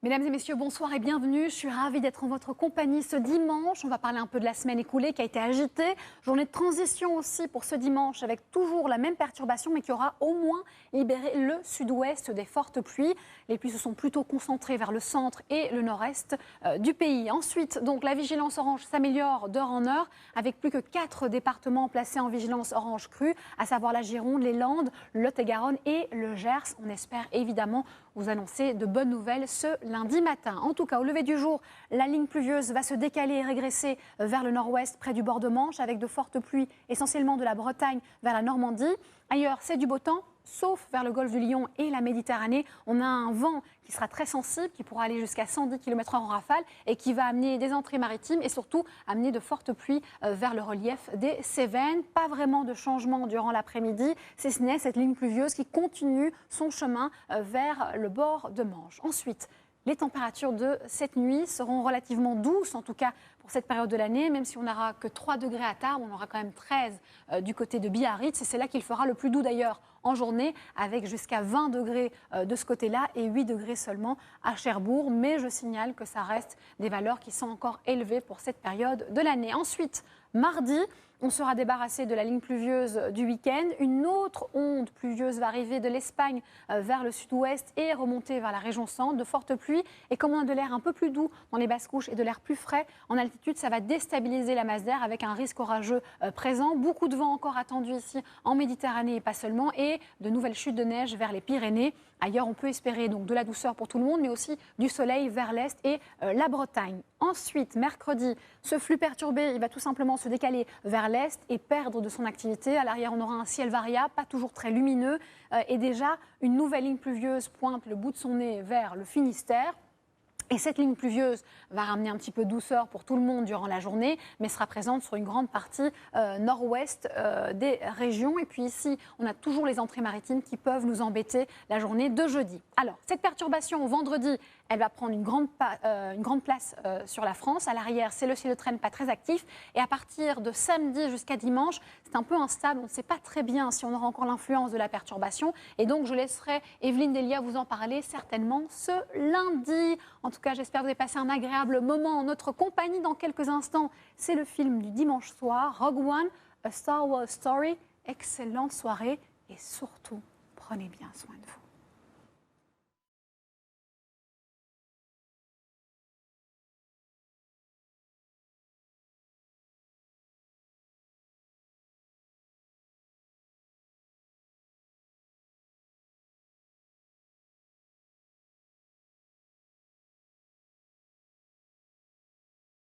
Mesdames et messieurs, bonsoir et bienvenue. Je suis ravie d'être en votre compagnie ce dimanche. On va parler un peu de la semaine écoulée qui a été agitée. Journée de transition aussi pour ce dimanche avec toujours la même perturbation mais qui aura au moins libéré le sud-ouest des fortes pluies. Les pluies se sont plutôt concentrées vers le centre et le nord-est du pays. Ensuite, donc, la vigilance orange s'améliore d'heure en heure avec plus que 4 départements placés en vigilance orange crue, à savoir la Gironde, les Landes, le Lot-et-Garonne et le Gers. On espère évidemment vous annoncer de bonnes nouvelles ce lundi matin. En tout cas, au lever du jour, la ligne pluvieuse va se décaler et régresser vers le nord-ouest près du bord de Manche avec de fortes pluies essentiellement de la Bretagne vers la Normandie. Ailleurs, c'est du beau temps, sauf vers le golfe du Lion et la Méditerranée. On a un vent qui sera très sensible, qui pourra aller jusqu'à 110 km/h en rafale et qui va amener des entrées maritimes et surtout amener de fortes pluies vers le relief des Cévennes. Pas vraiment de changement durant l'après-midi, si ce n'est cette ligne pluvieuse qui continue son chemin vers le bord de Manche. Ensuite, les températures de cette nuit seront relativement douces, en tout cas pour cette période de l'année, même si on n'aura que 3 degrés à Tarbes, on aura quand même 13 du côté de Biarritz, et c'est là qu'il fera le plus doux d'ailleurs en journée, avec jusqu'à 20 degrés de ce côté-là et 8 degrés seulement à Cherbourg. Mais je signale que ça reste des valeurs qui sont encore élevées pour cette période de l'année. Ensuite, mardi, on sera débarrassé de la ligne pluvieuse du week-end. Une autre onde pluvieuse va arriver de l'Espagne vers le sud-ouest et remonter vers la région centre. De fortes pluies. Et comme on a de l'air un peu plus doux dans les basses couches et de l'air plus frais en altitude, ça va déstabiliser la masse d'air avec un risque orageux présent. Beaucoup de vent encore attendu ici en Méditerranée et pas seulement. Et de nouvelles chutes de neige vers les Pyrénées. Ailleurs, on peut espérer donc de la douceur pour tout le monde, mais aussi du soleil vers l'est et la Bretagne. Ensuite, mercredi, ce flux perturbé, il va tout simplement se décaler vers l'est et perdre de son activité. À l'arrière, on aura un ciel variable, pas toujours très lumineux. Et déjà, une nouvelle ligne pluvieuse pointe le bout de son nez vers le Finistère. Et cette ligne pluvieuse va ramener un petit peu de douceur pour tout le monde durant la journée, mais sera présente sur une grande partie nord-ouest des régions. Et puis ici, on a toujours les entrées maritimes qui peuvent nous embêter la journée de jeudi. Alors, cette perturbation, vendredi, elle va prendre une grande place sur la France. À l'arrière, c'est le ciel de traîne pas très actif. Et à partir de samedi jusqu'à dimanche, c'est un peu instable. On ne sait pas très bien si on aura encore l'influence de la perturbation. Et donc, je laisserai Evelyne Delia vous en parler certainement ce lundi. En tout cas, j'espère que vous avez passé un agréable moment en notre compagnie. Dans quelques instants, c'est le film du dimanche soir, Rogue One, A Star Wars Story. Excellente soirée et surtout, prenez bien soin de vous.